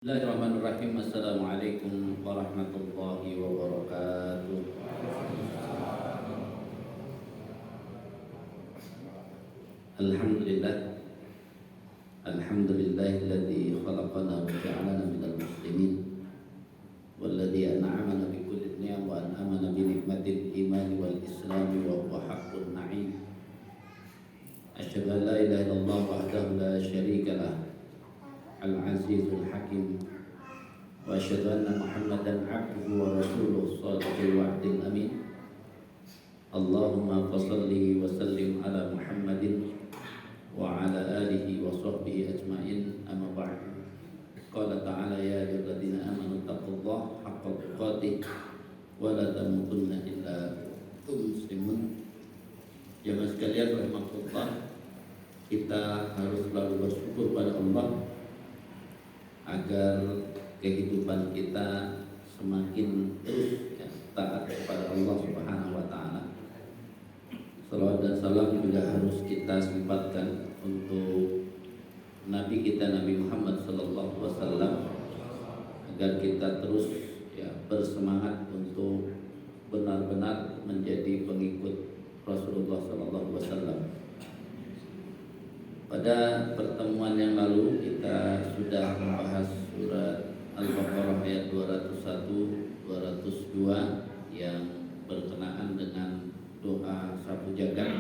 Bismillahirrahmanirrahim. Assalamualaikum warahmatullahi wabarakatuh. Alhamdulillah. Alhamdulillahilladzi khalaqana wa ja'alana minal muslimin walladzi an'amana bi kulli ni'am wa an'amana bi ni'matil imani wal islami wa huwa haqqun na'im. Asyhadu an la ilaha illallah wahdahu la syarika lah al-azizul hakim wa asyhadu anna muhammadan abduhu wa rasuluh shadiqul wa'dil amin. Allahumma fassalli wa sallim ala muhammadin wa ala alihi wa sahbihi ajma'in, amma ba'du. Qala ta'ala ya ayyuhalladzina amanu taqullaha haqqa tuqatih wa la tamutunna illa antum muslimun. Jamaah sekalian rahimakumullah, kita harus selalu bersyukur pada Allah agar kehidupan kita semakin terus taat kepada Allah Subhanahu wa taala. Salawat dan salam juga harus kita sifatkan untuk Nabi kita Nabi Muhammad sallallahu alaihi wasallam agar kita terus bersemangat untuk benar-benar menjadi pengikut Rasulullah sallallahu alaihi wasallam. Pada pertemuan yang lalu kita sudah membahas surat Al-Baqarah ayat 201, 202 yang berkenaan dengan doa sapu jagat.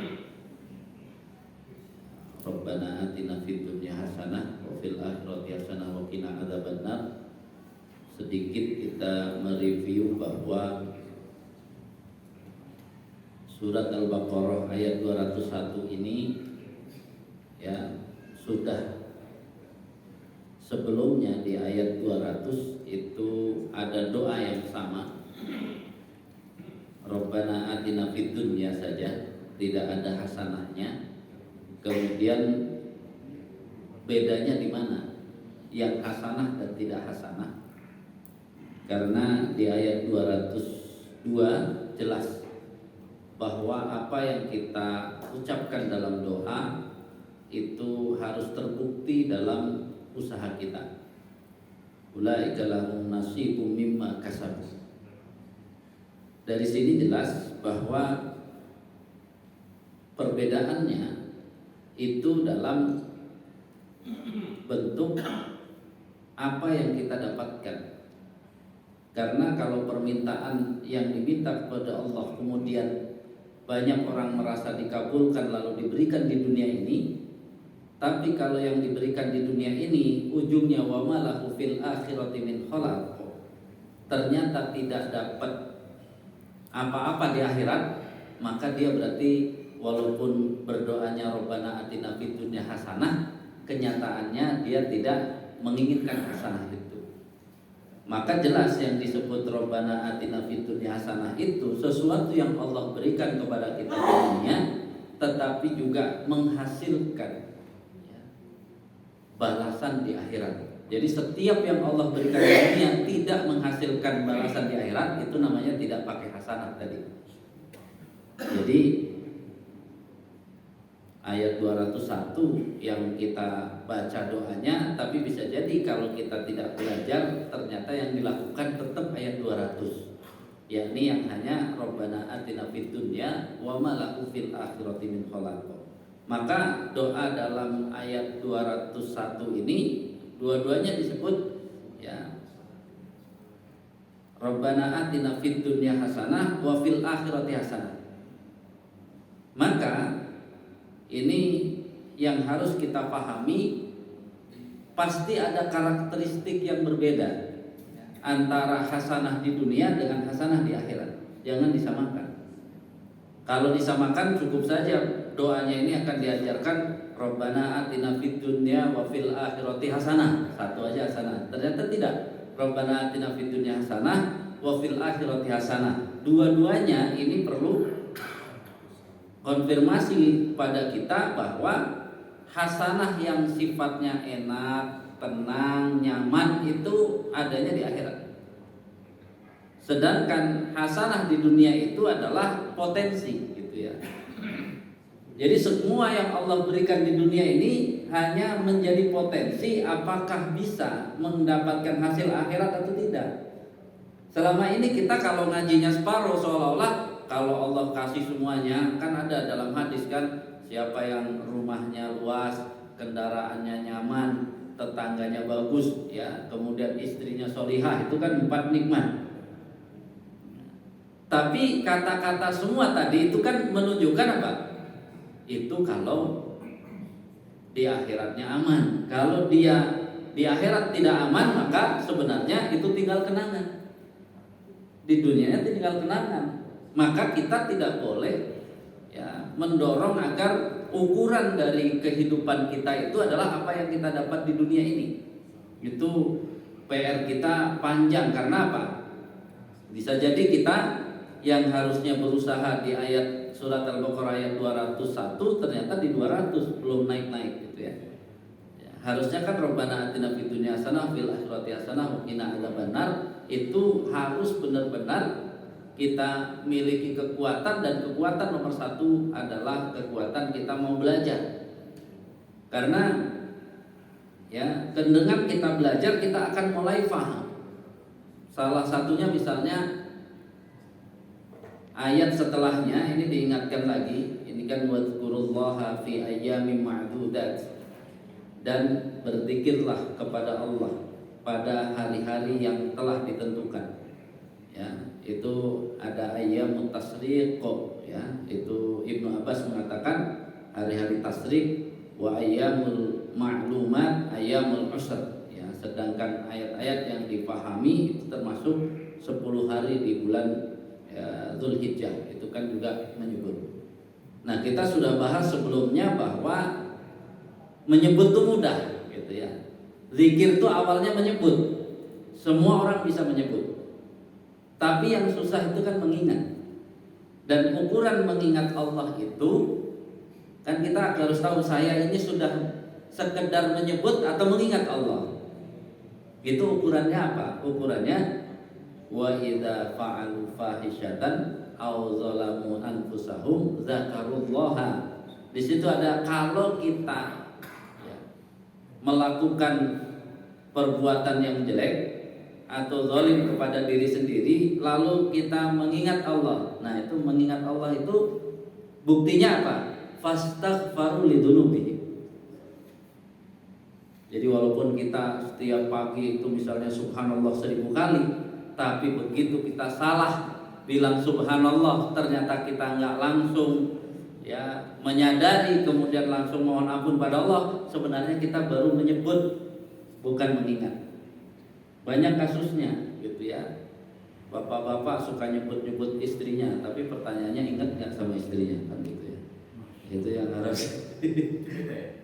Rabbana atina fid dunya hasanah wa fil akhirati hasanah wa qina adzabannar. Sedikit kita mereview bahwa surat Al-Baqarah ayat 201 ini sudah sebelumnya di ayat 200 itu ada doa yang sama. Rabbana atina fid dunya saja, tidak ada hasanahnya. Kemudian bedanya di mana? Yang hasanah dan tidak hasanah. Karena di ayat 202 jelas bahwa apa yang kita ucapkan dalam doa itu harus terbukti dalam usaha kita. Ulaika lahum nasibum mimma kasabu. Dari sini jelas bahwa perbedaannya itu dalam bentuk apa yang kita dapatkan. Karena kalau permintaan yang diminta kepada Allah kemudian banyak orang merasa dikabulkan lalu diberikan di dunia ini, tapi kalau yang diberikan di dunia ini ujungnya wa malahu fil akhirati min khalaq, ternyata tidak dapat apa-apa di akhirat, maka dia berarti walaupun berdoanya Rabbana atina fid dunya hasanah, kenyataannya dia tidak menginginkan hasanah itu. Maka jelas yang disebut Rabbana atina fid dunya hasanah itu sesuatu yang Allah berikan kepada kita di dunia, tetapi juga menghasilkan balasan di akhirat. Jadi setiap yang Allah berikan di dunia tidak menghasilkan balasan di akhirat, itu namanya tidak pakai hasanah tadi. Jadi ayat 201 yang kita baca doanya, tapi bisa jadi kalau kita tidak belajar ternyata yang dilakukan tetap ayat 200, yakni yang hanya Rabbana atina fid dunya wa ma lahu fil akhirati min khalaq. Maka doa dalam ayat 201 ini dua-duanya disebut Rabbana atina fid dunya hasanah wa fil akhirati hasanah. Maka ini yang harus kita pahami, pasti ada karakteristik yang berbeda antara hasanah di dunia dengan hasanah di akhirat. Jangan disamakan. Kalau disamakan cukup saja doanya ini akan diajarkan Rabbana atina fid dunya wa fil akhirati hasanah, satu aja hasanah. Ternyata tidak. Rabbana atina fid dunya hasanah wa fil akhirati hasanah. Dua-duanya ini perlu konfirmasi pada kita bahwa hasanah yang sifatnya enak, tenang, nyaman itu adanya di akhirat. Sedangkan hasanah di dunia itu adalah potensi gitu ya. Jadi semua yang Allah berikan di dunia ini hanya menjadi potensi apakah bisa mendapatkan hasil akhirat atau tidak. Selama ini kita kalau ngajinya separuh seolah-olah kalau Allah kasih semuanya, kan ada dalam hadis kan, siapa yang rumahnya luas, kendaraannya nyaman, tetangganya bagus, ya, kemudian istrinya solihah, itu kan 4 nikmat. Tapi kata-kata semua tadi itu kan menunjukkan apa? Itu kalau di akhiratnya aman. Kalau dia di akhirat tidak aman, maka sebenarnya itu tinggal kenangan. Di dunianya tinggal kenangan. Maka kita tidak boleh, ya, mendorong agar ukuran dari kehidupan kita itu adalah apa yang kita dapat di dunia ini. Itu PR kita panjang. Karena apa? Bisa jadi kita yang harusnya berusaha di ayat surat Al-Baqarah ayat 201 ternyata di 200 belum naik-naik gitu ya. Harusnya kan Rabbana atina fid dunya hasanah fil akhirati hasanah wa qina adzabannar, itu harus benar-benar kita miliki kekuatan, dan kekuatan nomor 1 adalah kekuatan kita mau belajar. Karena ya, dengan kita belajar kita akan mulai paham. Salah satunya misalnya ayat setelahnya ini diingatkan lagi, ini kan wadhkurullaha fi ayyamin ma'dudat, dan berzikirlah kepada Allah pada hari-hari yang telah ditentukan. Ya, itu ada ayyamut tasyriq, ya, itu Ibnu Abbas mengatakan hari-hari tasyriq, wa ayyamul ma'lumat ayyamul usr, ya, sedangkan ayat-ayat yang dipahami itu termasuk 10 hari di bulan Dzulhijjah, itu kan juga menyebut. Nah, kita sudah bahas sebelumnya bahwa menyebut itu mudah gitu ya. Zikir itu awalnya menyebut. Semua orang bisa menyebut. Tapi yang susah itu kan mengingat. Dan ukuran mengingat Allah itu kan kita harus tahu, saya ini sudah sekedar menyebut atau mengingat Allah. Itu ukurannya apa? Ukurannya wa idza fa'alu fahisyatan aw zalamu anfusahum dzakarullaha. Di situ ada kalau kita, ya, melakukan perbuatan yang jelek atau zalim kepada diri sendiri lalu kita mengingat Allah. Nah, itu mengingat Allah itu buktinya apa? Fastaghfaru lidzunubihim. Jadi walaupun kita setiap pagi itu misalnya subhanallah 1000 kali, tapi begitu kita salah bilang subhanallah, ternyata kita nggak langsung, ya, menyadari kemudian langsung mohon ampun pada Allah, sebenarnya kita baru menyebut bukan mengingat. Banyak kasusnya gitu ya. Bapak-bapak suka nyebut-nyebut istrinya, tapi pertanyaannya ingat nggak sama istrinya, kan gitu ya. Itu yang harus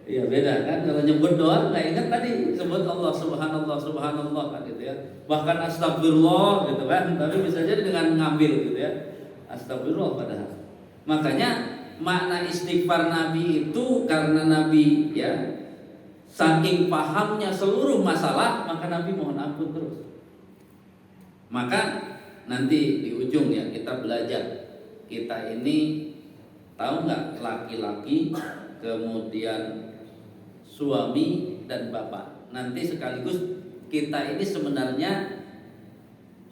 iya, beda kan, kalau nyebut doang nggak ingat tadi sebut Allah subhanallah subhanallah kan gitu ya. Bahkan astagfirullah gitu kan, tapi bisa jadi dengan ngambil gitu ya. Astagfirullah padahal. Makanya makna istighfar Nabi itu karena Nabi, ya, saking pahamnya seluruh masalah, maka Nabi mohon ampun terus. Maka nanti di ujung ya kita belajar, kita ini tahu nggak laki-laki kemudian suami dan bapak. Nanti sekaligus kita ini sebenarnya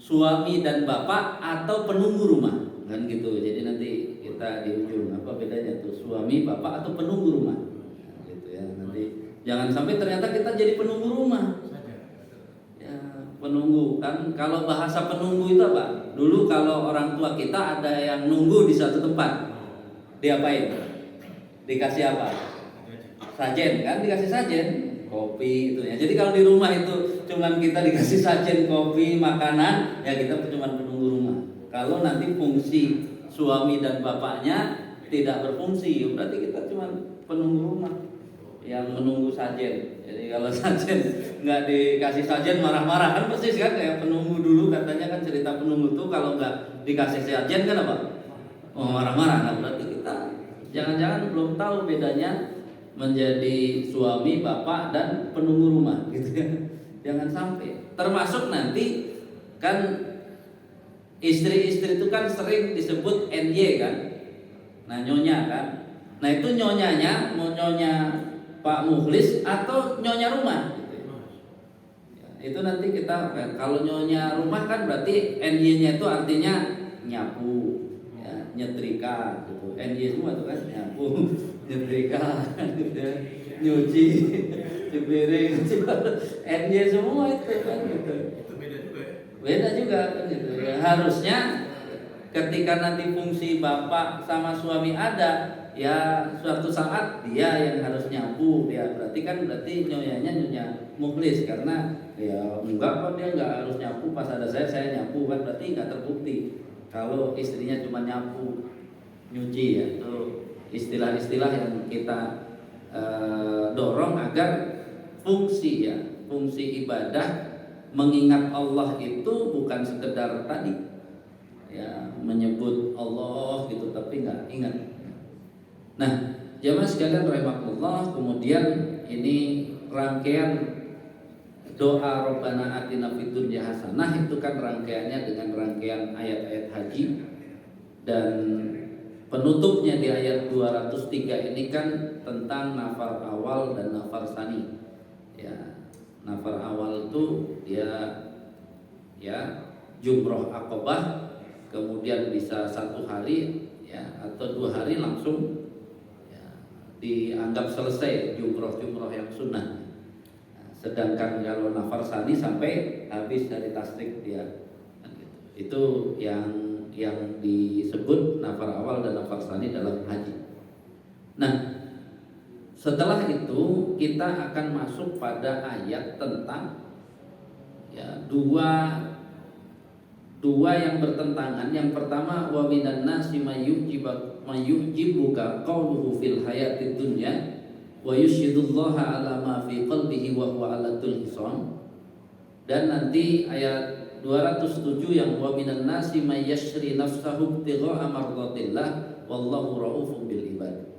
suami dan bapak atau penunggu rumah, kan gitu. Jadi nanti kita di ujung apa bedanya tuh suami, bapak atau penunggu rumah, nah, gitu ya. Nanti jangan sampai ternyata kita jadi penunggu rumah. Ya, penunggu kan, kalau bahasa penunggu itu apa? Dulu kalau orang tua kita ada yang nunggu di satu tempat, diapain? Dikasih apa? Sajen kan, dikasih sajen, kopi itu ya. Jadi kalau di rumah itu cuman kita dikasih sajen, kopi, makanan, ya kita cuma penunggu rumah. Kalau nanti fungsi suami dan bapaknya tidak berfungsi, berarti kita cuma penunggu rumah yang menunggu sajen. Jadi kalau sajen nggak dikasih sajen marah-marah, kan persis kan kayak penunggu dulu katanya kan, cerita penunggu tuh kalau nggak dikasih sajen kan apa? Oh, marah-marah. Nah, berarti kita jangan-jangan belum tahu bedanya menjadi suami, bapak, dan penunggu rumah gitu ya. Jangan sampai. Termasuk nanti kan istri-istri itu kan sering disebut NY kan. Nah, nyonya kan. Nah, itu nyonyanya mau nyonya Pak Mukhlis atau nyonya rumah gitu. Ya, itu nanti kita, kalau nyonya rumah kan berarti NY-nya itu artinya nyapu, ya, nyetrika gitu. NY semua itu kan nyapu, nyetrika, gitu ya, nyuci, cuci piring, NY semua itu kan gitu. Itu beda juga ya? Beda juga kan gitu. Ya, harusnya ketika nanti fungsi bapak sama suami ada, ya suatu saat dia yang harus nyapu, ya berarti nyonya Mukhlis, karena ya enggak kok, dia enggak harus nyapu, pas ada saya nyapu kan, berarti enggak terbukti kalau istrinya cuma nyapu nyuci. Ya itu istilah-istilah yang kita dorong agar fungsi ibadah mengingat Allah itu bukan sekedar tadi ya menyebut Allah gitu tapi nggak ingat. Nah, jamaah sekalian rahimakumullah, kemudian ini rangkaian doa Rabbana atina fid dunya hasanah itu kan rangkaiannya dengan rangkaian ayat-ayat haji, dan penutupnya di ayat 203 ini kan tentang nafar awal dan nafar sani. Ya, nafar awal itu dia ya jumroh Aqabah, kemudian bisa 1 hari ya atau 2 hari langsung ya, dianggap selesai jumroh yang sunnah. Nah, sedangkan kalau nafar sani sampai habis dari tasrik dia. Itu yang disebut nafar awal dan nafar sani dalam haji. Nah, setelah itu kita akan masuk pada ayat tentang ya dua yang bertentangan. Yang pertama, wa minan nasi mayyujibuka qawluhu fil hayatid dunya wa yusyhidullaha ala ma fi qalbihi wa huwa ala tulhisan. Dan nanti ayat 207 yang wa minan nasi may yashri nafsahu ibtigha'a mardatillah wallahu raufun bil ibad.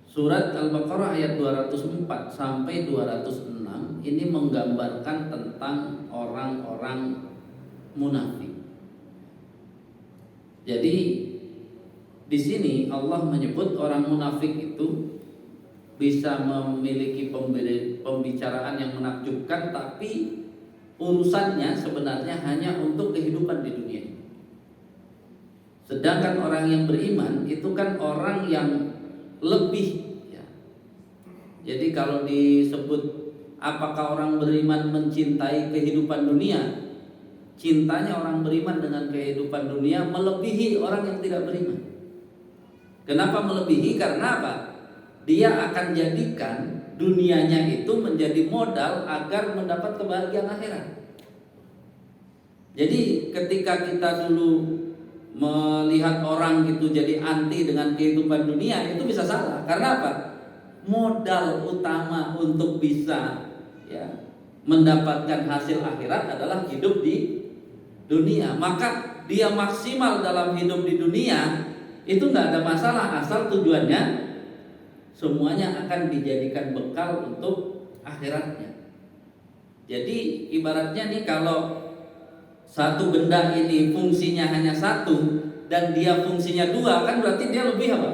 Surat Al-Baqarah ayat 204 sampai 206 ini menggambarkan tentang orang-orang munafik. Jadi di sini Allah menyebut orang munafik itu bisa memiliki pembicaraan yang menakjubkan, tapi urusannya sebenarnya hanya untuk kehidupan di dunia. Sedangkan orang yang beriman itu kan orang yang lebih ya. Jadi kalau disebut apakah orang beriman mencintai kehidupan dunia, cintanya orang beriman dengan kehidupan dunia melebihi orang yang tidak beriman. Kenapa melebihi? Karena apa? Dia akan jadikan dunianya itu menjadi modal agar mendapat kebahagiaan akhirat. Jadi ketika kita dulu melihat orang itu jadi anti dengan kehidupan dunia, itu bisa salah. Karena apa? Modal utama untuk bisa ya mendapatkan hasil akhirat adalah hidup di dunia. Maka dia maksimal dalam hidup di dunia itu nggak ada masalah, asal tujuannya semuanya akan dijadikan bekal untuk akhiratnya. Jadi ibaratnya nih, kalau satu benda ini fungsinya hanya satu dan dia fungsinya 2, kan berarti dia lebih apa?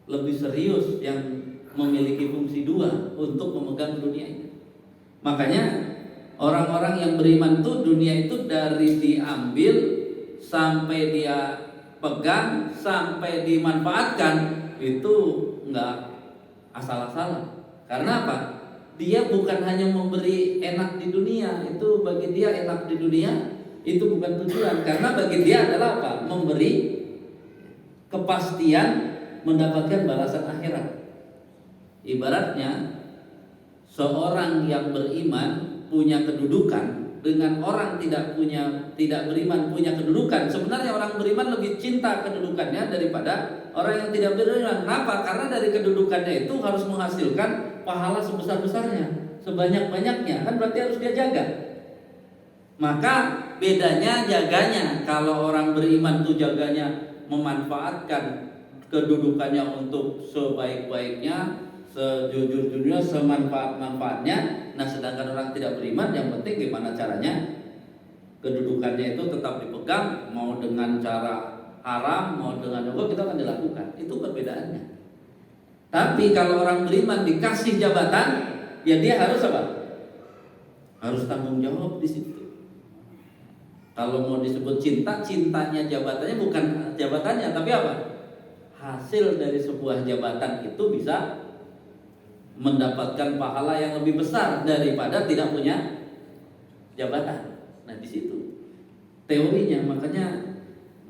Lebih serius yang memiliki fungsi 2 untuk memegang dunia ini. Makanya orang-orang yang beriman tuh dunia itu dari diambil sampai dia pegang sampai dimanfaatkan itu enggak asal-asalan. Karena apa? Dia bukan hanya memberi enak di dunia, itu bagi dia enak di dunia itu bukan tujuan. Karena bagi dia adalah apa? Memberi kepastian mendapatkan balasan akhirat. Ibaratnya seorang yang beriman punya kedudukan dengan orang tidak beriman punya kedudukan. Sebenarnya orang beriman lebih cinta kedudukannya daripada orang yang tidak beriman. Kenapa? Karena dari kedudukannya itu harus menghasilkan pahala sebesar-besarnya, sebanyak-banyaknya. Kan berarti harus dia jaga. Maka bedanya jaganya. Kalau orang beriman itu jaganya memanfaatkan kedudukannya untuk sebaik-baiknya, sejujur-jujurnya, semanfaat-manfaatnya. Nah, sedangkan orang tidak beriman yang penting gimana caranya kedudukannya itu tetap dipegang, mau dengan cara haram, mau dengan dosa kita akan dilakukan. Itu perbedaannya. Tapi kalau orang beriman dikasih jabatan, ya dia harus apa? Harus tanggung jawab di situ. Kalau mau disebut cinta, cintanya jabatannya bukan jabatannya, tapi apa? Hasil dari sebuah jabatan itu bisa mendapatkan pahala yang lebih besar daripada tidak punya jabatan. Nah, di situ teorinya. Makanya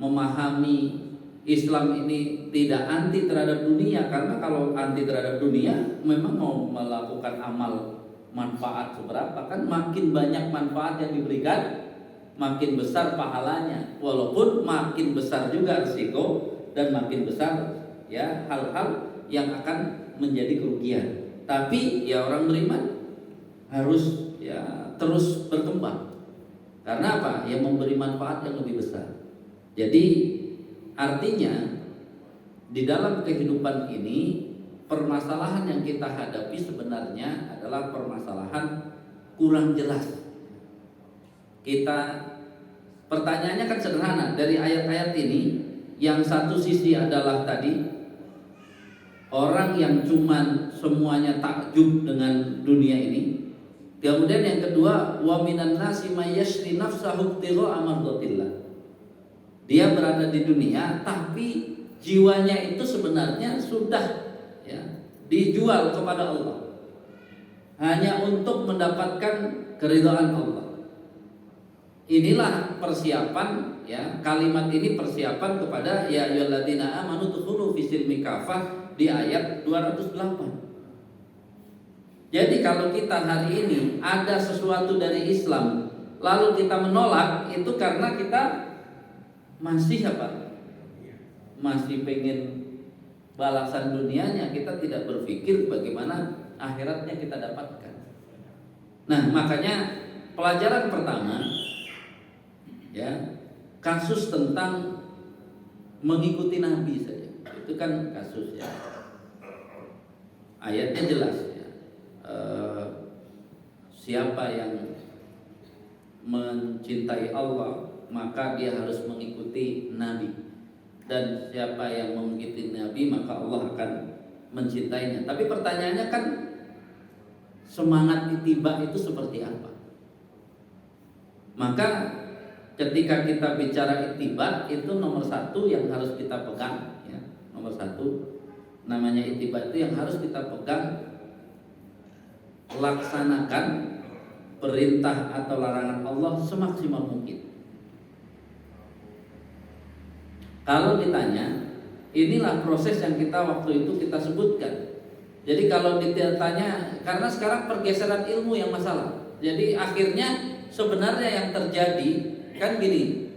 memahami Islam ini tidak anti terhadap dunia, karena kalau anti terhadap dunia memang mau melakukan amal manfaat seberapa, kan makin banyak manfaat yang diberikan makin besar pahalanya, walaupun makin besar juga risiko dan makin besar ya hal-hal yang akan menjadi kerugian. Tapi ya orang beriman harus ya terus berkembang. Karena apa? Ya memberi manfaat yang lebih besar. Jadi artinya di dalam kehidupan ini permasalahan yang kita hadapi sebenarnya adalah permasalahan kurang jelas. Pertanyaannya kan sederhana dari ayat-ayat ini. Yang satu sisi adalah tadi orang yang cuman semuanya takjub dengan dunia ini. Kemudian yang kedua, wa minan nasi may yashri nafsahu ibtigha'a mardatillah. Dia berada di dunia tapi jiwanya itu sebenarnya sudah ya dijual kepada Allah hanya untuk mendapatkan keridhaan Allah. Inilah persiapan ya, kalimat ini persiapan kepada ya ayyuhalladzina amanu dukhulu fi silmi kafah di ayat 208. Jadi kalau kita hari ini ada sesuatu dari Islam lalu kita menolak, itu karena kita masih apa? Masih pengen balasan dunianya, kita tidak berpikir bagaimana akhiratnya kita dapatkan. Nah, makanya pelajaran pertama ya, kasus tentang mengikuti Nabi saja. Itu kan kasus ya. Ayatnya jelas ya. Siapa yang mencintai Allah maka dia harus mengikuti Nabi. Dan siapa yang mengikuti Nabi maka Allah akan mencintainya. Tapi pertanyaannya kan semangat ittiba itu seperti apa? Maka ketika kita bicara ittiba itu nomor satu yang harus kita pegang ya, nomor satu namanya ittiba itu yang harus kita pegang, laksanakan perintah atau larangan Allah semaksimal mungkin. Kalau ditanya, inilah proses yang kita waktu itu kita sebutkan. Jadi kalau ditanya, karena sekarang pergeseran ilmu yang masalah. Jadi akhirnya sebenarnya yang terjadi kan gini,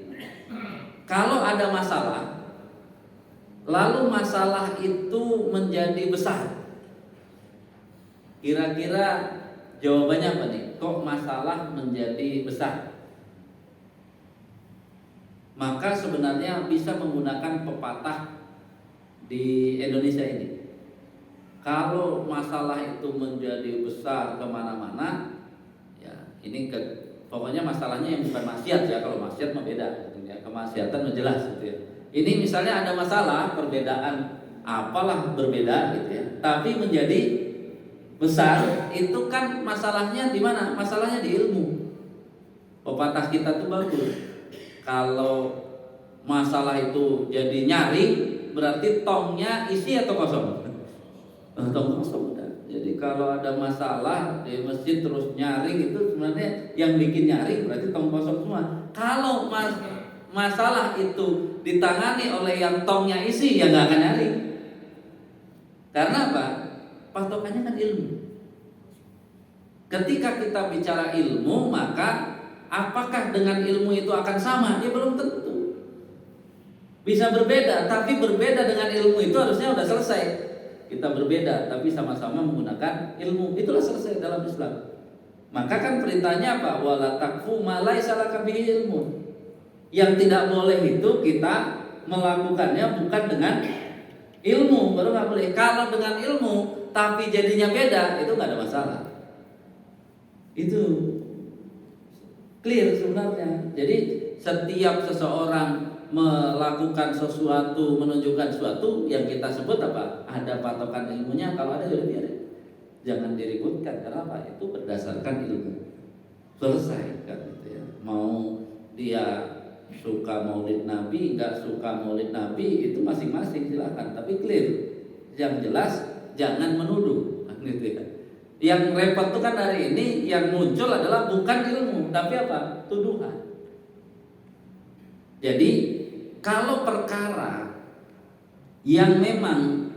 kalau ada masalah, lalu masalah itu menjadi besar, kira-kira jawabannya apa nih? Kok masalah menjadi besar? Maka sebenarnya bisa menggunakan pepatah di Indonesia ini. Kalau masalah itu menjadi besar kemana-mana, ya ini pokoknya masalahnya yang bukan maksiat ya. Kalau maksiat mah beda, ya. Kemaksiatan menjelas gitu ya. Ini misalnya ada masalah perbedaan apalah berbeda gitu ya, tapi menjadi besar, itu kan masalahnya di mana? Masalahnya di ilmu. Pepatah kita tuh bagus. Kalau masalah itu jadi nyaring, berarti tongnya isi atau kosong? Tong kosong. Jadi kalau ada masalah di masjid terus nyaring, itu sebenarnya yang bikin nyaring berarti tong kosong semua. Kalau masalah itu ditangani oleh yang tongnya isi, ya nggak akan nyaring. Karena apa? Patokannya kan ilmu. Ketika kita bicara ilmu, maka apakah dengan ilmu itu akan sama? Ya belum tentu. Bisa berbeda, tapi berbeda dengan ilmu itu harusnya udah selesai. Kita berbeda, tapi sama-sama menggunakan ilmu. Itulah selesai dalam Islam. Maka kan perintahnya apa? Wala taqfu ma laisa laka bihi ilmu. Yang tidak boleh itu kita melakukannya bukan dengan ilmu, baru nggak boleh. Kalau dengan ilmu tapi jadinya beda, itu nggak ada masalah. Itu clear sebenarnya. Jadi setiap seseorang melakukan sesuatu, menunjukkan sesuatu yang kita sebut apa? Ada patokan ilmunya. Kalau ada ya biarin. Jangan diributkan karena apa? Itu berdasarkan ilmu. Selesai kan gitu ya. Mau dia suka maulid Nabi, enggak suka maulid Nabi, itu masing-masing silakan. Tapi clear. Yang jelas jangan menuduh gitu ya. Yang repot tuh kan hari ini yang muncul adalah bukan ilmu, tapi apa? Tuduhan. Jadi kalau perkara yang memang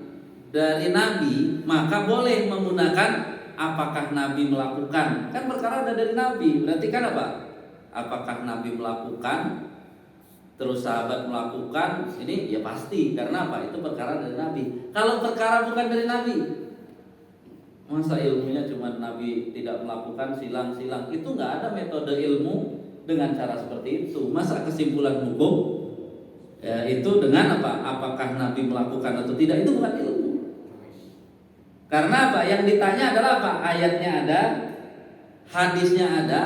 dari Nabi, maka boleh menggunakan apakah Nabi melakukan. Kan perkara ada dari Nabi, berarti kan apa? Apakah Nabi melakukan, terus sahabat melakukan, ini ya pasti. Karena apa? Itu perkara dari Nabi. Kalau perkara bukan dari Nabi, masa ilmunya cuma Nabi tidak melakukan, silang-silang. Itu nggak ada metode ilmu dengan cara seperti itu. Masa kesimpulan hukum ya, itu dengan apa? Apakah Nabi melakukan atau tidak, itu bukan ilmu. Karena apa? Yang ditanya adalah apa? Ayatnya ada, hadisnya ada.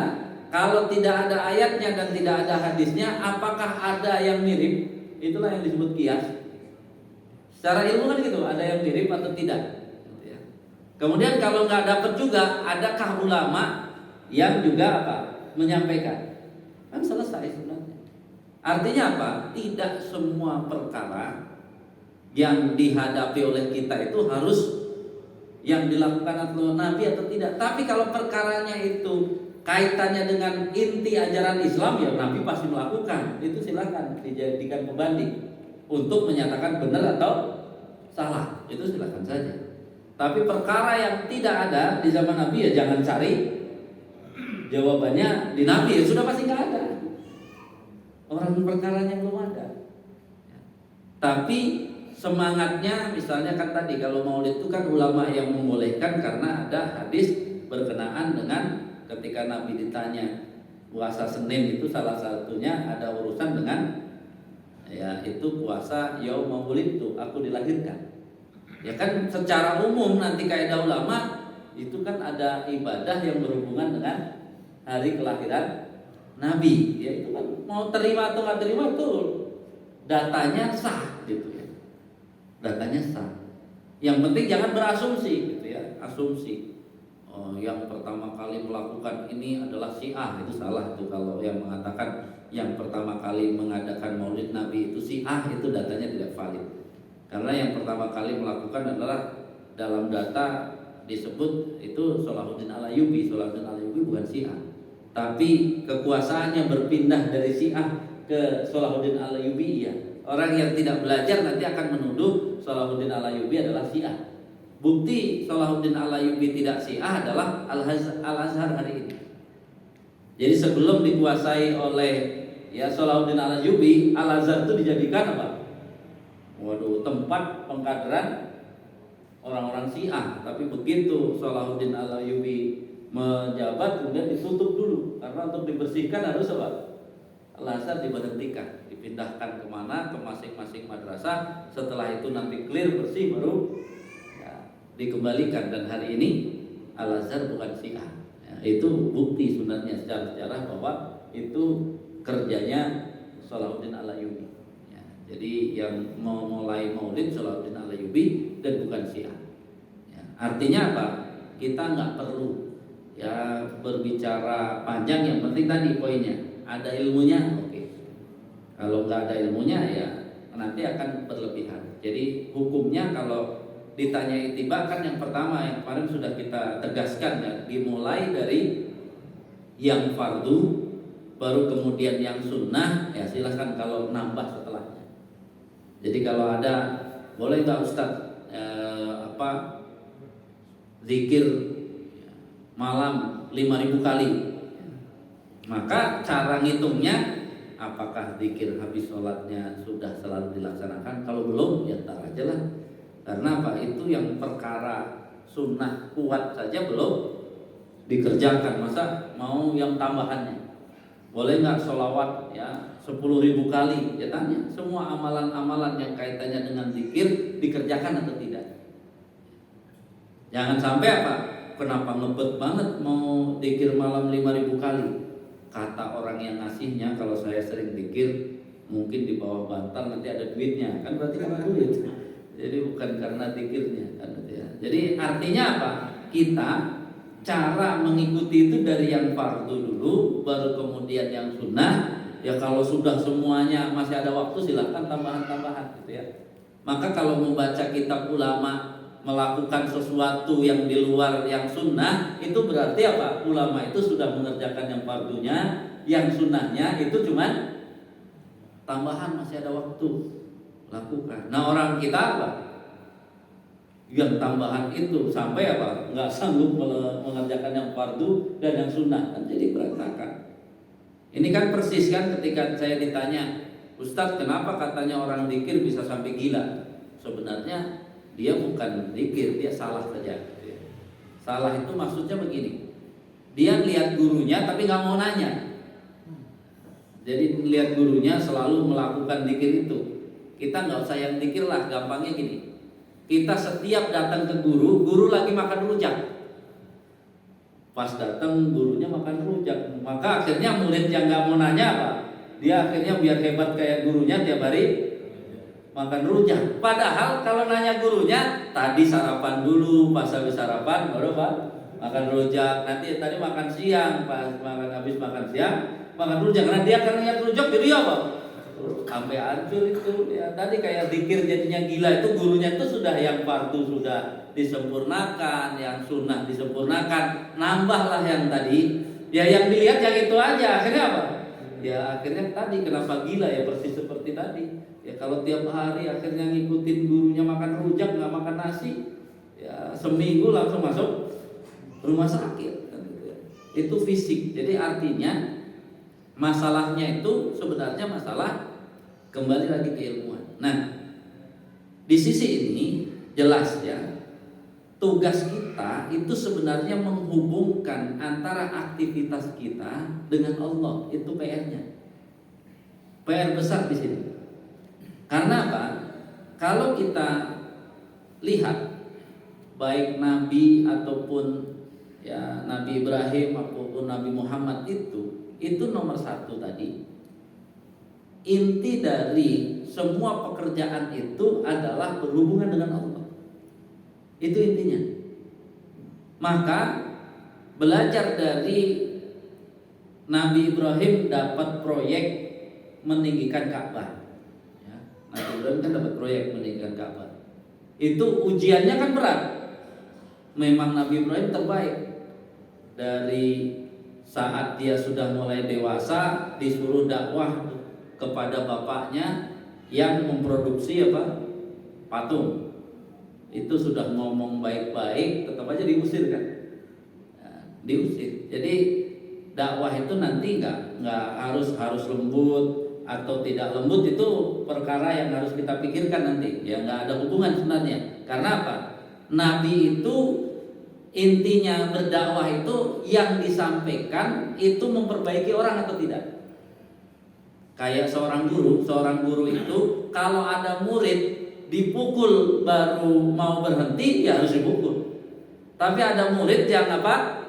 Kalau tidak ada ayatnya dan tidak ada hadisnya, apakah ada yang mirip? Itulah yang disebut qiyas. Secara ilmu kan gitu, ada yang mirip atau tidak. Kemudian kalau nggak dapat juga, adakah ulama yang juga apa? Menyampaikan. Kan selesai sebenarnya. Artinya apa? Tidak semua perkara yang dihadapi oleh kita itu harus yang dilakukan oleh Nabi atau tidak. Tapi kalau perkaranya itu kaitannya dengan inti ajaran Islam, ya Nabi pasti melakukan. Itu silakan dijadikan pembanding untuk menyatakan benar atau salah. Itu silakan saja. Tapi perkara yang tidak ada di zaman Nabi, ya jangan cari jawabannya di Nabi, ya sudah pasti nggak ada. Orang perkaranya belum ada. Tapi semangatnya, misalnya kan tadi kalau maulid itu kan ulama yang membolehkan karena ada hadis berkenaan dengan ketika Nabi ditanya puasa Senin itu salah satunya ada urusan dengan ya itu puasa yaum maulid itu aku dilahirkan. Ya kan secara umum nanti kaidah ulama itu kan ada ibadah yang berhubungan dengan hari kelahiran Nabi. Ya itu kan mau terima atau nggak terima itu datanya sah gitu ya. Datanya sah. Yang penting jangan berasumsi gitu ya, asumsi. Oh, yang pertama kali melakukan ini adalah Syiah, itu salah itu kalau yang mengatakan yang pertama kali mengadakan Maulid Nabi itu Syiah, itu datanya tidak valid. Karena yang pertama kali melakukan adalah dalam data disebut itu Salahuddin Al-Ayyubi. Salahuddin Al-Ayyubi bukan Syiah. Tapi kekuasaannya berpindah dari Syiah ke Salahuddin Al-Ayyubi ya. Orang yang tidak belajar nanti akan menuduh Salahuddin Al-Ayyubi adalah Syiah. Bukti Salahuddin Al-Ayyubi tidak Syiah adalah Al-Azhar hari ini. Jadi sebelum dikuasai oleh ya Salahuddin Al-Ayyubi, Al-Azhar itu dijadikan apa? Waduh, tempat pengkaderan orang-orang Syiah. Tapi begitu Salahuddin Al-Ayyubi menjabat, kemudian ditutup dulu karena untuk dibersihkan harus apa? Al-Azhar diberhentikan, dipindahkan kemana, ke masing-masing madrasah. Setelah itu nanti clear bersih baru ya, dikembalikan. Dan hari ini Al-Azhar bukan Syiah. Ya, itu bukti sebenarnya secara sejarah bahwa itu kerjanya Salahuddin Al-Ayyubi. Jadi yang mau mulai maulid Salahuddin Al-Ayyubi dan bukan Syiah. Ya, artinya apa? Kita nggak perlu ya berbicara panjang. Yang penting tadi poinnya ada ilmunya, oke. Kalau nggak ada ilmunya ya nanti akan berlebihan. Jadi hukumnya kalau ditanya ittiba kan yang pertama yang kemarin sudah kita tegaskan ya, dimulai dari yang fardu, baru kemudian yang sunnah. Ya silahkan kalau nambah setelahnya. Jadi kalau ada, boleh nggak Ustadz zikir malam 5.000 kali? Maka cara ngitungnya, apakah zikir habis sholatnya sudah selalu dilaksanakan? Kalau belum, ya tar aja lah. Karena apa? Itu yang perkara sunnah kuat saja belum dikerjakan. Masa mau yang tambahannya? Boleh nggak sholawat ya 10.000 kali? Ya tanya, semua amalan-amalan yang kaitannya dengan zikir dikerjakan atau tidak? Jangan sampai apa? Kenapa ngebet banget mau zikir malam 5.000 kali? Kata orang yang ngasihnya, kalau saya sering zikir mungkin di bawah bantal nanti ada duitnya, kan berarti karena duit. Jadi bukan karena zikirnya kan ya. Jadi artinya apa? Kita cara mengikuti itu dari yang fardu dulu, baru kemudian yang sunnah. Ya kalau sudah semuanya masih ada waktu, silahkan tambahan-tambahan gitu ya. Maka kalau membaca kitab ulama melakukan sesuatu yang di luar yang sunnah, itu berarti apa? Ulama itu sudah mengerjakan yang fardunya, yang sunnahnya itu cuman tambahan, masih ada waktu, lakukan. Nah orang kita apa? Yang tambahan itu sampai apa? Nggak sanggup mengerjakan yang fardu dan yang sunnah, kan jadi berantakan. Ini kan persis kan ketika saya ditanya, Ustadz kenapa katanya orang zikir bisa sampai gila? Sebenarnya dia bukan zikir, dia salah saja. Salah itu maksudnya begini, dia lihat gurunya tapi nggak mau nanya. Jadi lihat gurunya selalu melakukan zikir itu. Kita nggak usah yang zikir lah, gampangnya gini. Kita setiap datang ke guru, guru lagi makan rujak. Pas datang gurunya makan rujak, maka akhirnya murid yang nggak mau nanya apa? Dia akhirnya biar hebat kayak gurunya tiap hari makan rujak. Padahal kalau nanya gurunya, tadi sarapan dulu, pas habis sarapan baru Pak makan rujak. Nanti tadi makan siang, pas habis makan siang makan rujak. Karena dia akan lihat rujak jadi apa? Sampai hancur itu ya. Tadi kayak zikir jadinya gila, itu gurunya itu sudah yang fardu sudah disempurnakan, yang sunnah disempurnakan, nambahlah yang tadi. Ya yang dilihat yang itu aja, akhirnya apa? Ya akhirnya tadi kenapa gila ya, persis seperti tadi. Ya kalau tiap hari akhirnya ngikutin gurunya makan rujak, nggak makan nasi, ya seminggu langsung masuk rumah sakit. Itu fisik. Jadi artinya masalahnya itu sebenarnya masalah kembali lagi ke ilmuwan. Nah, di sisi ini jelas ya, tugas kita itu sebenarnya menghubungkan antara aktivitas kita dengan Allah. Itu PR-nya. PR besar di sini. Karena apa? Kalau kita lihat baik Nabi ataupun ya Nabi Ibrahim ataupun Nabi Muhammad itu nomor satu tadi. Inti dari semua pekerjaan itu adalah berhubungan dengan Allah. Itu intinya. Maka belajar dari Nabi Ibrahim dapat proyek meninggikan Ka'bah. Ya, Nabi Ibrahim kan dapat proyek meninggikan Ka'bah. Itu ujiannya kan berat. Memang Nabi Ibrahim terbaik. Dari saat dia sudah mulai dewasa disuruh dakwah kepada bapaknya yang memproduksi apa? Patung. Itu sudah ngomong baik-baik, tetap aja diusir kan? Nah, diusir. Jadi dakwah itu nanti nggak harus lembut atau tidak lembut, itu perkara yang harus kita pikirkan nanti. Ya nggak ada hubungan sebenarnya. Karena apa? Nabi itu intinya berdakwah itu yang disampaikan itu memperbaiki orang atau tidak. Kayak seorang guru itu kalau ada murid dipukul baru mau berhenti, ya harus dipukul. Tapi ada murid yang apa?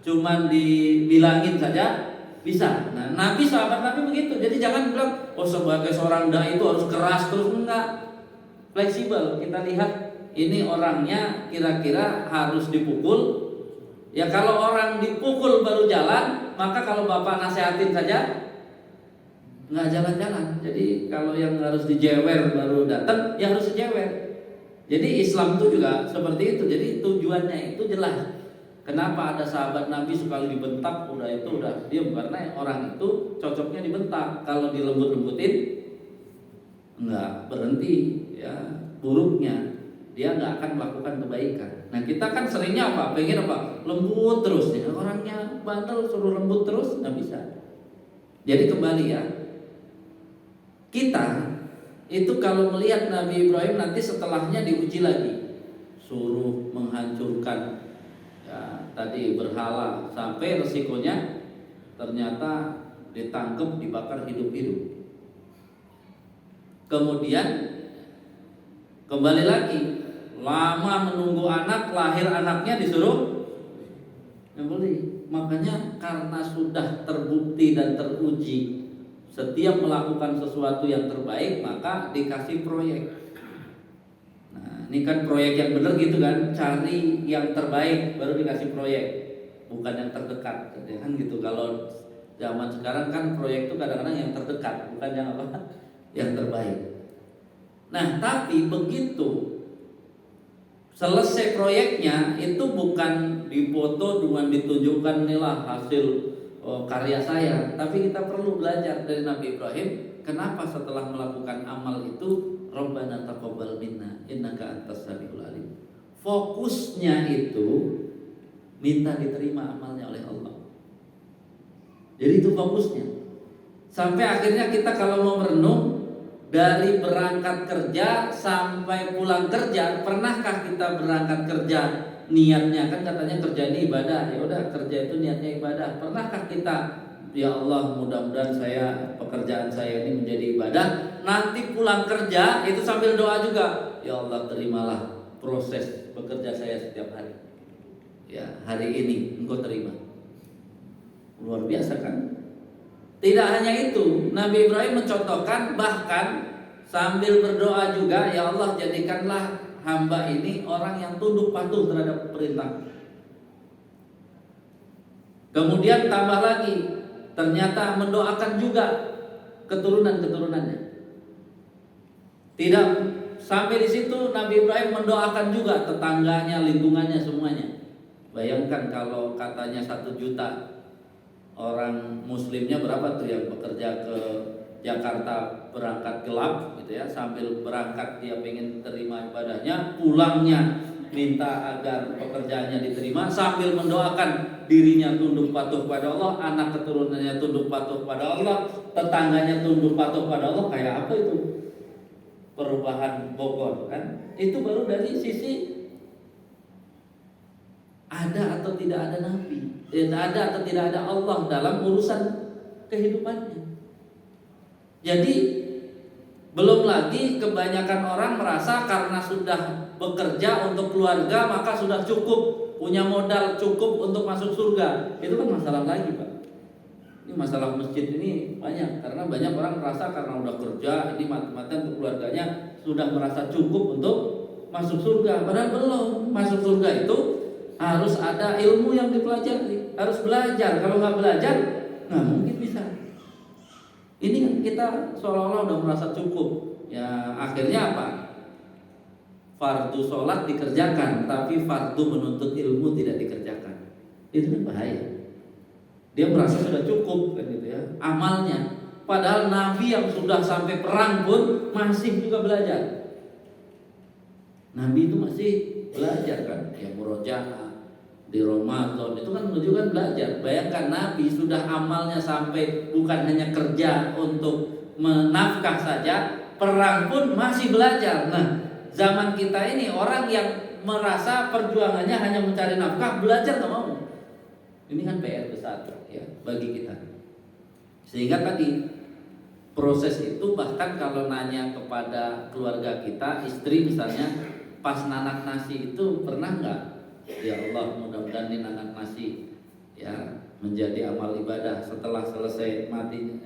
Cuman dibilangin saja bisa. Nah, Nabi, sahabat Nabi begitu. Jadi jangan bilang, oh sebagai seorang dai itu harus keras terus, enggak. Fleksibel. Kita lihat ini orangnya kira-kira harus dipukul. Ya kalau orang dipukul baru jalan, maka kalau bapak nasihatin saja nggak jalan-jalan. Jadi kalau yang harus dijewer baru datang, ya harus dijewer. Jadi Islam itu juga seperti itu. Jadi tujuannya itu jelas. Kenapa ada sahabat Nabi sekali dibentak udah diam, karena orang itu cocoknya dibentak. Kalau dilembut-lembutin nggak berhenti, ya buruknya dia nggak akan melakukan kebaikan. Nah kita kan seringnya apa? Pengen apa? Lembut terus. Ya, orangnya bandel suruh lembut terus nggak bisa. Jadi kembali ya. Kita itu kalau melihat Nabi Ibrahim nanti setelahnya diuji lagi, suruh menghancurkan ya, tadi berhala, sampai resikonya ternyata ditangkap dibakar hidup-hidup. Kemudian kembali lagi, lama menunggu anak, lahir anaknya disuruh nyembelih. Makanya karena sudah terbukti dan teruji Setiap melakukan sesuatu yang terbaik maka dikasih proyek. Nah, ini kan proyek yang benar gitu kan, cari yang terbaik baru dikasih proyek, bukan yang terdekat, kan gitu. Kalau zaman sekarang kan proyek itu kadang-kadang yang terdekat, bukan yang apa, yang terbaik. Nah, tapi begitu selesai proyeknya itu bukan dipoto dengan ditunjukkan inilah hasil karya saya, tapi kita perlu belajar dari Nabi Ibrahim. Kenapa setelah melakukan amal itu Rabbana taqabbal minna innaka antas samiul alim. Fokusnya itu minta diterima amalnya oleh Allah. Jadi itu fokusnya. Sampai akhirnya kita kalau mau merenung, dari berangkat kerja sampai pulang kerja, pernahkah kita berangkat kerja niatnya kan katanya kerja ini ibadah, ya udah kerja itu niatnya ibadah. Pernahkah kita, ya Allah mudah-mudahan pekerjaan saya ini menjadi ibadah, nanti pulang kerja itu sambil doa juga, ya Allah terimalah proses bekerja saya setiap hari. Ya, hari ini Engkau terima. Luar biasa kan? Tidak hanya itu, Nabi Ibrahim mencontohkan bahkan sambil berdoa juga, ya Allah jadikanlah hamba ini orang yang tunduk patuh terhadap perintah. Kemudian tambah lagi, ternyata mendoakan juga keturunan-keturunannya. Tidak sampai di situ, Nabi Ibrahim mendoakan juga tetangganya, lingkungannya, semuanya. Bayangkan kalau katanya 1 juta orang muslimnya berapa tuh yang bekerja ke Jakarta berangkat gelap gitu ya, sambil berangkat dia pengen terima ibadahnya, pulangnya minta agar pekerjaannya diterima sambil mendoakan dirinya tunduk patuh pada Allah, anak keturunannya tunduk patuh pada Allah, tetangganya tunduk patuh pada Allah. Kayak apa itu perubahan Bogor kan? Itu baru dari sisi ada atau tidak ada Nabi, ada atau tidak ada Allah dalam urusan kehidupannya. Jadi belum lagi kebanyakan orang merasa karena sudah bekerja untuk keluarga maka sudah cukup, punya modal cukup untuk masuk surga. Itu kan masalah lagi Pak. Ini masalah masjid ini banyak, karena banyak orang merasa karena udah kerja ini mati-matian untuk keluarganya sudah merasa cukup untuk masuk surga. Padahal belum. Masuk surga itu harus ada ilmu yang dipelajari, harus belajar. Kalau nggak belajar, nggak mungkin bisa. Ini kan kita seolah-olah udah merasa cukup. Ya akhirnya apa? Fardu sholat dikerjakan, tapi fardu menuntut ilmu tidak dikerjakan. Itu kan bahaya. Dia merasa sudah cukup kan gitu ya amalnya. Padahal Nabi yang sudah sampai perang pun masih juga belajar. Nabi itu masih belajar kan, ya murojaah di Ramadan itu kan menunjukkan belajar. Bayangkan Nabi sudah amalnya sampai bukan hanya kerja untuk menafkah saja, perang pun masih belajar. Nah, zaman kita ini orang yang merasa perjuangannya hanya mencari nafkah, belajar nggak mau. Ini kan PR besar ya bagi kita. Sehingga tadi proses itu bahkan kalau nanya kepada keluarga kita, istri misalnya, pas nanak nasi itu pernah nggak? Ya Allah mudah-mudahan ini nanak nasi ya menjadi amal ibadah. Setelah selesai mati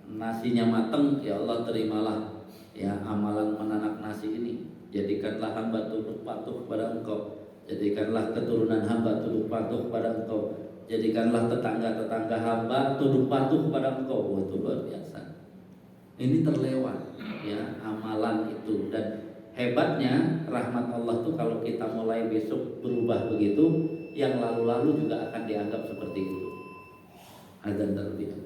nasinya mateng, ya Allah terimalah ya amalan menanak nasi ini. Jadikanlah hamba tunduk patuh kepada Engkau. Jadikanlah keturunan hamba tunduk patuh kepada Engkau. Jadikanlah tetangga-tetangga hamba tunduk patuh kepada Engkau. Wah, itu luar biasa. Ini terlewat ya amalan itu. Dan hebatnya rahmat Allah tuh kalau kita mulai besok berubah begitu, yang lalu-lalu juga akan dianggap seperti itu. Azan terlebih dahulu.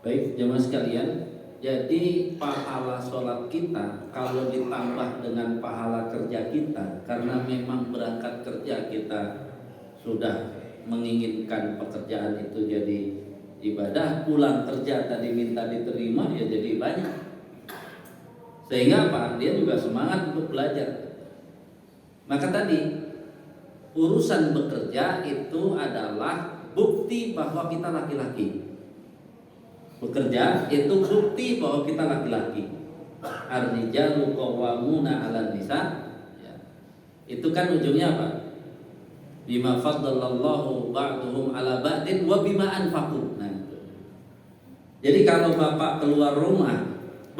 Baik jemaah sekalian, jadi pahala sholat kita kalau ditambah dengan pahala kerja kita, karena memang berangkat kerja kita sudah menginginkan pekerjaan itu jadi ibadah, pulang kerja tadi minta diterima ya jadi banyak. Sehingga apa? Dia juga semangat untuk belajar. Maka tadi urusan bekerja itu adalah bukti bahwa kita laki-laki. Bekerja itu bukti bahwa kita laki-laki. Ar-rijalu qawwamuna 'alan nisa. Ya. Itu kan ujungnya apa? Bima faddalallahu ba'duhum 'ala ba'din wa bima anfaqu. Nah, itu. Jadi kalau bapak keluar rumah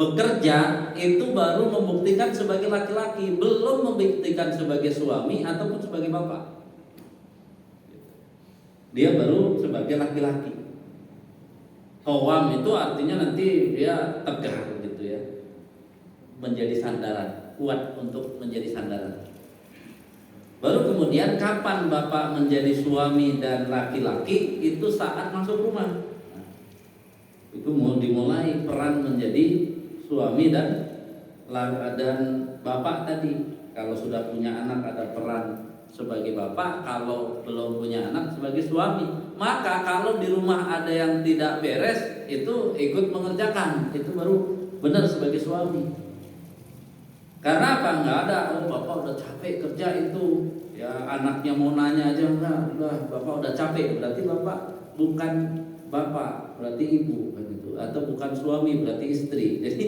bekerja itu baru membuktikan sebagai laki-laki, belum membuktikan sebagai suami ataupun sebagai bapak. Dia baru sebagai laki-laki. Qawam itu artinya nanti dia tegar gitu ya, menjadi sandaran, kuat untuk menjadi sandaran. Baru kemudian kapan bapak menjadi suami dan laki-laki itu saat masuk rumah. Itu mau dimulai peran menjadi suami dan bapak tadi. Kalau sudah punya anak ada peran sebagai bapak, kalau belum punya anak sebagai suami. Maka kalau di rumah ada yang tidak beres, itu ikut mengerjakan, itu baru benar sebagai suami. Karena apa? Nggak ada, bapak udah capek kerja itu, ya anaknya mau nanya aja enggak, bapak udah capek, berarti bapak bukan bapak, berarti ibu, gitu. Atau bukan suami, berarti istri. Jadi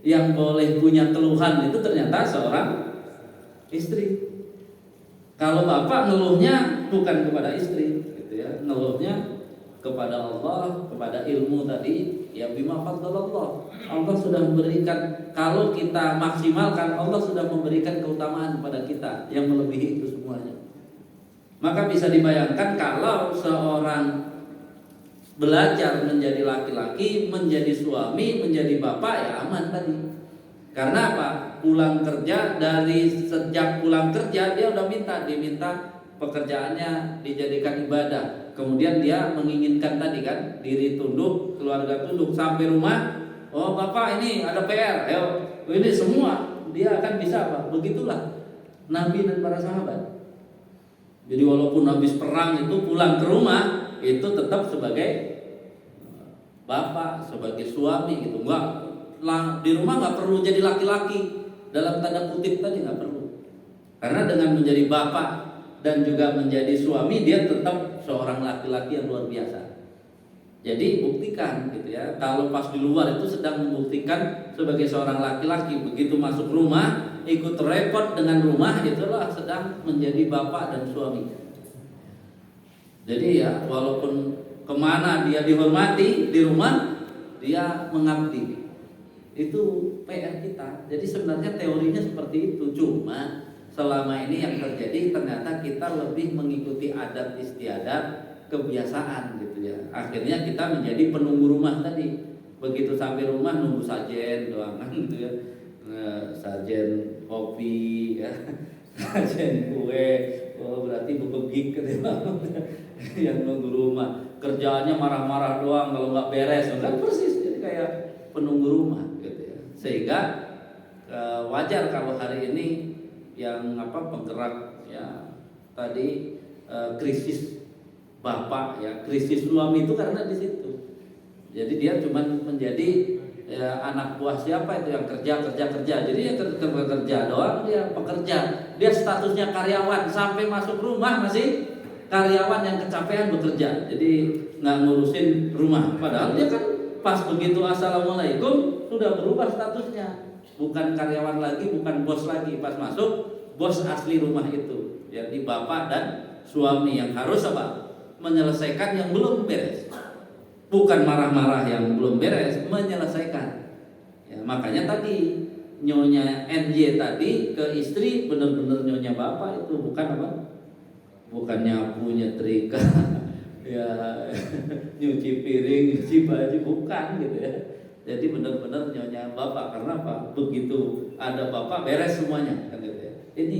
yang boleh punya keluhan itu ternyata seorang istri. Kalau bapak ngeluhnya bukan kepada istri, gitu ya, ngeluhnya kepada Allah, kepada ilmu tadi, ya bima faddalallah. Allah sudah memberikan, kalau kita maksimalkan, Allah sudah memberikan keutamaan kepada kita yang melebihi itu semuanya. Maka bisa dibayangkan kalau seorang belajar menjadi laki-laki, menjadi suami, menjadi bapak, ya aman tadi. Karena apa? Pulang kerja, dari sejak pulang kerja dia udah diminta pekerjaannya dijadikan ibadah. Kemudian dia menginginkan tadi kan, diri tunduk, keluarga tunduk, sampai rumah, oh bapak ini ada PR, ayo ini semua dia akan bisa apa? Begitulah Nabi dan para sahabat. Jadi walaupun habis perang itu pulang ke rumah itu tetap sebagai bapak, sebagai suami gitu. Enggak, di rumah nggak perlu jadi laki-laki dalam tanda kutip tadi, nggak perlu. Karena dengan menjadi bapak dan juga menjadi suami, dia tetap seorang laki-laki yang luar biasa. Jadi buktikan gitu ya. Kalau pas di luar itu sedang membuktikan sebagai seorang laki-laki, begitu masuk rumah ikut repot dengan rumah, itulah sedang menjadi bapak dan suami. Jadi ya walaupun kemana dia dihormati, di rumah dia mengabdi. Itu PR kita. Jadi sebenarnya teorinya seperti itu. Cuma selama ini yang terjadi ternyata kita lebih mengikuti adat istiadat, kebiasaan gitu ya. Akhirnya kita menjadi penunggu rumah tadi. Begitu sampai rumah nunggu sajen doang kan gitu ya. Sajen kopi ya. Sajen kue. Oh berarti bekegik gitu ya. Yang nunggu rumah. Kerjaannya marah-marah doang kalau nggak beres. Kan persis jadi kayak penunggu rumah gitu ya. Sehingga wajar kalau hari ini yang penggerak ya tadi krisis bapak ya, krisis suami itu karena di situ. Jadi dia cuma menjadi anak buah siapa itu yang kerja. Jadi ya kerja doang, dia pekerja. Dia statusnya karyawan, sampai masuk rumah masih karyawan yang kecapean bekerja. Jadi nggak ngurusin rumah. Padahal dia kan pas begitu assalamualaikum sudah berubah statusnya. Bukan karyawan lagi, bukan bos lagi. Pas masuk bos asli rumah itu. Jadi bapak dan suami yang harus apa? Menyelesaikan yang belum beres. Bukan marah-marah yang belum beres, menyelesaikan. Ya, makanya tadi nyonya NJ tadi ke istri benar-benar nyonya bapak itu, bukan apa? Bukan nyapu, nyetrika, ya nyuci piring, nyuci baju, bukan gitu ya. Jadi benar-benar nyonya bapak. Karena apa? Begitu ada bapak beres semuanya kan gitu ya. Ini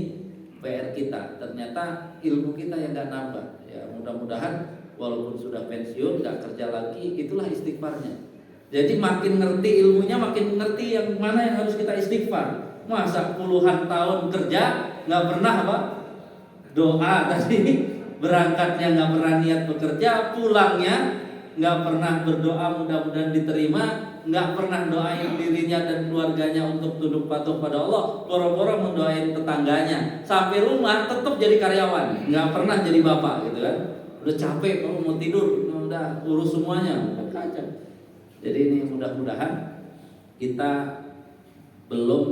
PR kita. Ternyata ilmu kita yang nggak nambah. Ya mudah-mudahan walaupun sudah pensiun nggak kerja lagi, itulah istighfarnya. Jadi makin ngerti ilmunya, makin ngerti yang mana yang harus kita istighfar. Masa puluhan tahun kerja nggak pernah apa? Doa tadi, berangkatnya nggak pernah niat bekerja, pulangnya nggak pernah berdoa mudah-mudahan diterima, nggak pernah doain dirinya dan keluarganya untuk tunduk patuh pada Allah, boro-boro mendoain tetangganya, sampai rumah tetap jadi karyawan, nggak pernah jadi bapak gitu kan. Udah capek, mau tidur, udah urus semuanya, kan kacau. Jadi ini mudah-mudahan kita belum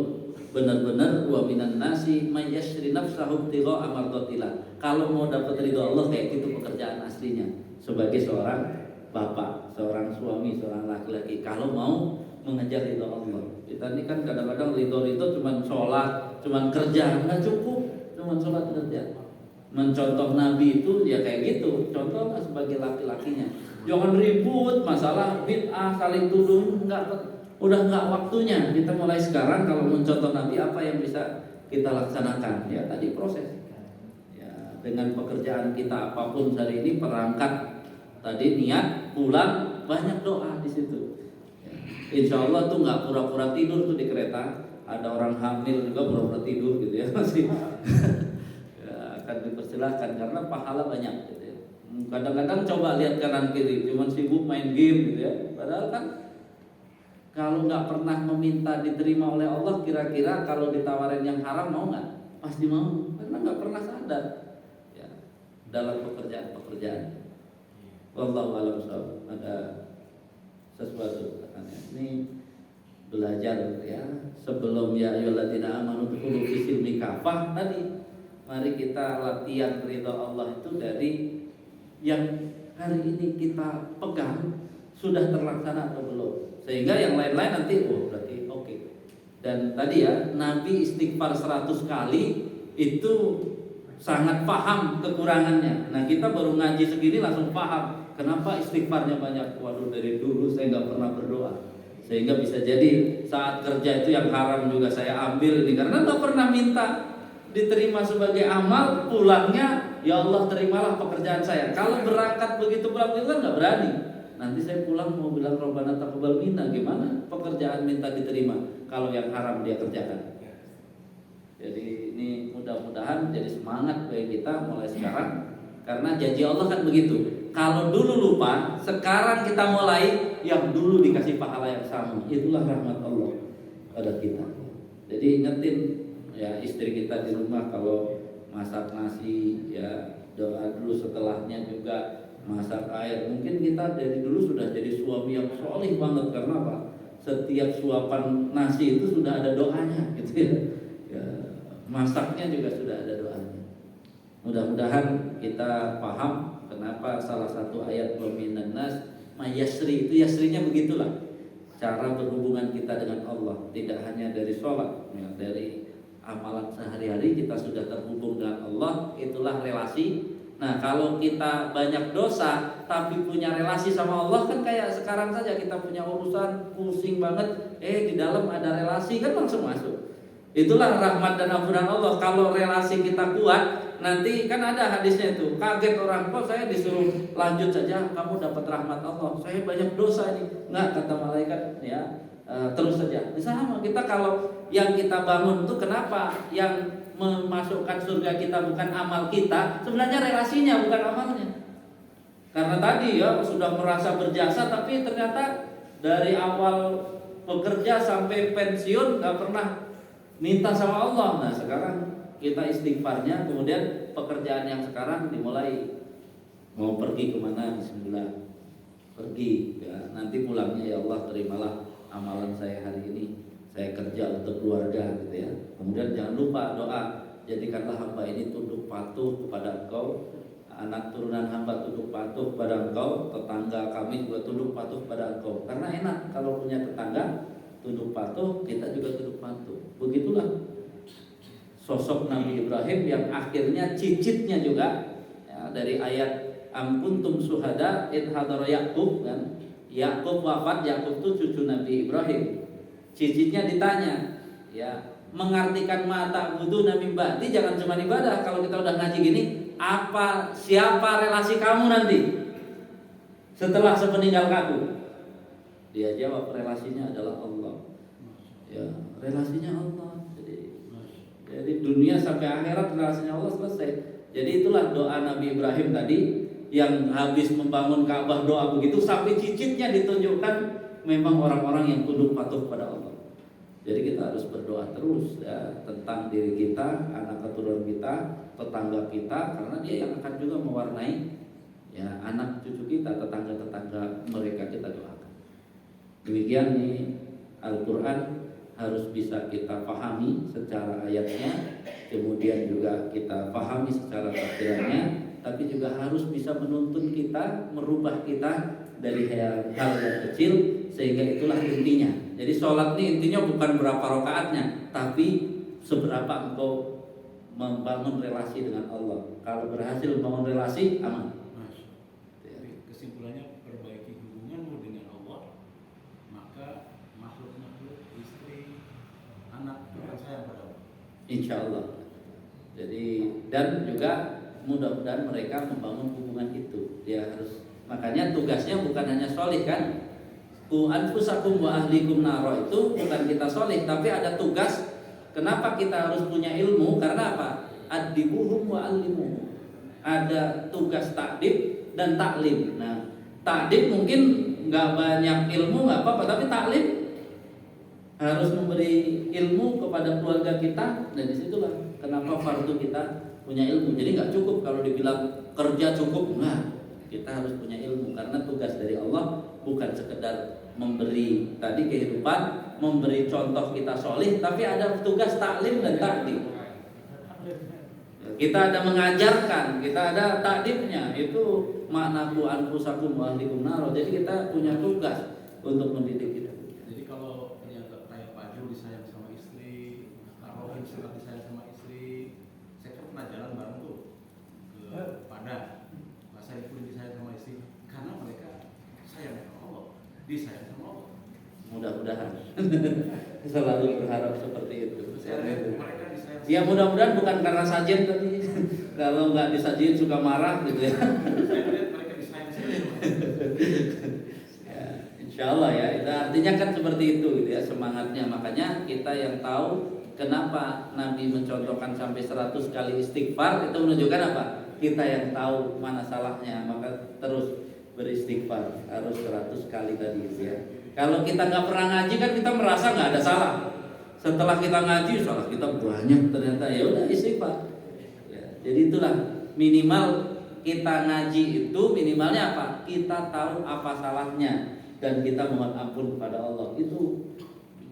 benar-benar wa minan nasi may yashri nafsahu ibtigha amardatillah. Kalau mau dapat ridho Allah kayak gitu pekerjaan aslinya sebagai seorang bapak, seorang suami, seorang laki-laki. Kalau mau mengejar ridho Allah, kita ini kan kadang-kadang ridho cuma sholat, cuma kerja, nggak cukup, cuma sholat kerja. Mencontoh Nabi itu ya kayak gitu, contohnya sebagai laki-lakinya. Jangan ribut masalah bid'ah, saling tuduh, udah nggak waktunya. Kita mulai sekarang kalau mencontoh Nabi apa yang bisa kita laksanakan? Ya tadi proses. Ya, dengan pekerjaan kita apapun hari ini, perangkat tadi niat, pulang banyak doa di situ. Ya, insya Allah tuh nggak pura-pura tidur tuh di kereta. Ada orang hamil juga pura-pura tidur gitu ya masih. Akan dipersilahkan karena pahala banyak gitu ya. Kadang-kadang coba lihat kanan kiri cuman sibuk main game gitu ya. Padahal kan kalau nggak pernah meminta diterima oleh Allah, kira-kira kalau ditawarin yang haram mau nggak? Pasti mau, karena nggak pernah sadar ya, dalam pekerjaan. Wallahu a'lam bishawab. Ada sesuatu katanya. Ini belajar ya sebelum ya ayyuhalladzina amanu dkhulu fi silmi kafah tadi. Mari kita latihan ridha Allah itu dari yang hari ini kita pegang sudah terlaksana atau belum, sehingga yang lain-lain nanti berarti oke. Dan tadi ya Nabi istighfar 100 kali itu sangat paham kekurangannya. Nah kita baru ngaji segini langsung paham kenapa istighfarnya banyak. Waduh, dari dulu saya nggak pernah berdoa, sehingga bisa jadi saat kerja itu yang haram juga saya ambil ini karena nggak pernah minta diterima sebagai amal. Pulangnya ya Allah terimalah pekerjaan saya. Kalau berangkat begitu pulang itu kan nggak berani. Nanti saya pulang mau bilang Rabbana taqabbal minna, gimana pekerjaan minta diterima kalau yang haram dia kerjakan. Jadi ini mudah-mudahan jadi semangat bagi kita mulai sekarang, karena janji Allah kan begitu. Kalau dulu lupa, sekarang kita mulai yang dulu dikasih pahala yang sama. Itulah rahmat Allah pada kita. Jadi ingetin ya istri kita di rumah kalau masak nasi ya doa dulu, setelahnya juga masak air. Mungkin kita dari dulu sudah jadi suami yang solih banget, karena apa? Setiap suapan nasi itu sudah ada doanya gitu ya. Ya masaknya juga sudah ada doanya. Mudah-mudahan kita paham kenapa salah satu ayat minan nas mayasri itu yasrinya begitulah. Cara berhubungan kita dengan Allah tidak hanya dari sholat ya, dari amalan sehari-hari kita sudah terhubung dengan Allah, itulah relasi. Nah kalau kita banyak dosa tapi punya relasi sama Allah, kan kayak sekarang saja kita punya urusan pusing banget, di dalam ada relasi kan langsung masuk. Itulah rahmat dan ampunan Allah. Kalau relasi kita kuat, nanti kan ada hadisnya itu, kaget orang, kok saya disuruh lanjut saja kamu dapat rahmat Allah, saya banyak dosa ini. Enggak, kata malaikat ya, terus saja. Sama kita, kalau yang kita bangun itu kenapa yang memasukkan surga kita bukan amal kita, sebenarnya relasinya bukan amalnya. Karena tadi ya sudah merasa berjasa, tapi ternyata dari awal bekerja sampai pensiun nggak pernah minta sama Allah. Nah sekarang kita istighfarnya, kemudian pekerjaan yang sekarang dimulai. Mau pergi kemana, bismillah pergi ya, nanti pulangnya ya Allah terimalah amalan saya hari ini, saya kerja untuk keluarga gitu ya. Kemudian jangan lupa doa, jadikanlah hamba ini tunduk patuh kepada Engkau, anak turunan hamba tunduk patuh kepada Engkau, tetangga kami juga tunduk patuh kepada Engkau. Karena enak kalau punya tetangga tunduk patuh, kita juga tunduk patuh. Begitulah sosok Nabi Ibrahim yang akhirnya cicitnya juga ya, dari ayat am kuntum syuhada id hadara Yaqub kan. Yakub wafat, Yakub itu cucu Nabi Ibrahim. Cicitnya ditanya, ya, mengartikan mata wudu nabi ba'di, jangan cuma ibadah. Kalau kita udah ngaji gini, siapa relasi kamu nanti setelah sepeninggal aku? Dia jawab relasinya adalah Allah. Ya, relasinya Allah. Jadi dunia sampai akhirat relasinya Allah selesai. Jadi itulah doa Nabi Ibrahim tadi yang habis membangun Ka'bah doa begitu sampai cicitnya ditunjukkan memang orang-orang yang tunduk patuh pada Allah. Jadi kita harus berdoa terus ya tentang diri kita, anak keturunan kita, tetangga kita, karena dia yang akan juga mewarnai ya anak cucu kita, tetangga-tetangga mereka kita doakan. Demikian nih Al-Quran harus bisa kita pahami secara ayatnya, kemudian juga kita pahami secara tafsirannya, tapi juga harus bisa menuntun kita, merubah kita dari hal yang kecil, sehingga itulah intinya. Jadi sholat ini intinya bukan berapa rakaatnya, tapi seberapa engkau membangun relasi dengan Allah. Kalau berhasil membangun relasi, aman. Jadi kesimpulannya, perbaiki hubunganmu dengan Allah, maka makhluk-makhluk, istri, anak akan sayang pada Allah. Insya Allah. Jadi dan juga mudah-mudahan mereka membangun hubungan itu. Dia harus, makanya tugasnya bukan hanya sholih kan. Ku anfusakum wa ahlikum naro, itu bukan kita sholih, tapi ada tugas. Kenapa kita harus punya ilmu? Karena apa? Adibuhum wa alimuhum. Ada tugas takdib dan taklim. Nah, takdib mungkin nggak banyak ilmu nggak apa-apa, tapi taklim harus memberi ilmu kepada keluarga kita, dan disitulah kenapa fardu kita punya ilmu. Jadi nggak cukup kalau dibilang kerja cukup, nah kita harus punya ilmu karena tugas dari Allah bukan sekedar memberi tadi kehidupan, memberi contoh kita solih, tapi ada tugas taklim dan takdim. Kita ada mengajarkan, kita ada takdimnya, itu maknaku anfusakum wa ahlikum naro. Jadi kita punya tugas untuk mendidik kita. Jadi kalau ternyata kayak Pak Jo disayang sama istri, Pak Rohim sangat disayang sama istri, saya kan pernah jalan bareng tuh ke Padang. Pak Saiful disayang sama istri karena mereka sayang sama Allah, disayang sama Allah. Mudah-mudahan selalu berharap seperti itu. Mereka disayang. Ya mudah-mudahan bukan karena sajian tadi. Kalau nggak disajiin suka marah gitu ya. Saya lihat mereka disayang sama Ya, insya Allah ya. Itu artinya kan seperti itu gitu ya semangatnya. Makanya kita yang tahu kenapa Nabi mencontohkan sampai 100 kali istighfar, itu menunjukkan apa? Kita yang tahu mana salahnya, maka terus beristighfar harus 100 kali tadi gitu ya. Kalau kita nggak pernah ngaji kan kita merasa nggak ada salah. Setelah kita ngaji salah kita banyak, ternyata ya udah istighfar. Ya, jadi itulah minimal kita ngaji itu minimalnya apa? Kita tahu apa salahnya dan kita mohon ampun kepada Allah. Itu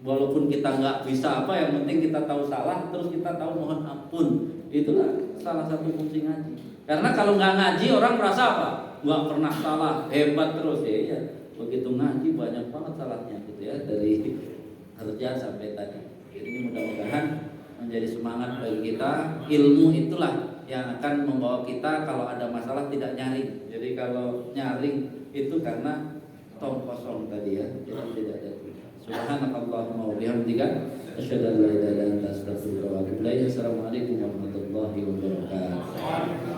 walaupun kita nggak bisa apa, yang penting kita tahu salah terus kita tahu mohon ampun. Itulah salah satu fungsi ngaji. Karena kalau nggak ngaji orang merasa apa? Nggak pernah salah, hebat terus ya. Begitu ngaji banyak banget salahnya gitu ya, dari kerja sampai tadi. Jadi mudah-mudahan menjadi semangat bagi kita. Ilmu itulah yang akan membawa kita kalau ada masalah tidak nyaring. Jadi kalau nyaring itu karena tong kosong tadi ya, jadi tidak ada. Subhanakallahumma wa bihamdika asyhadu an la ilaha illa anta astaghfiruka wa atubu ilaik. Assalamualaikum warahmatullahi wabarakatuh.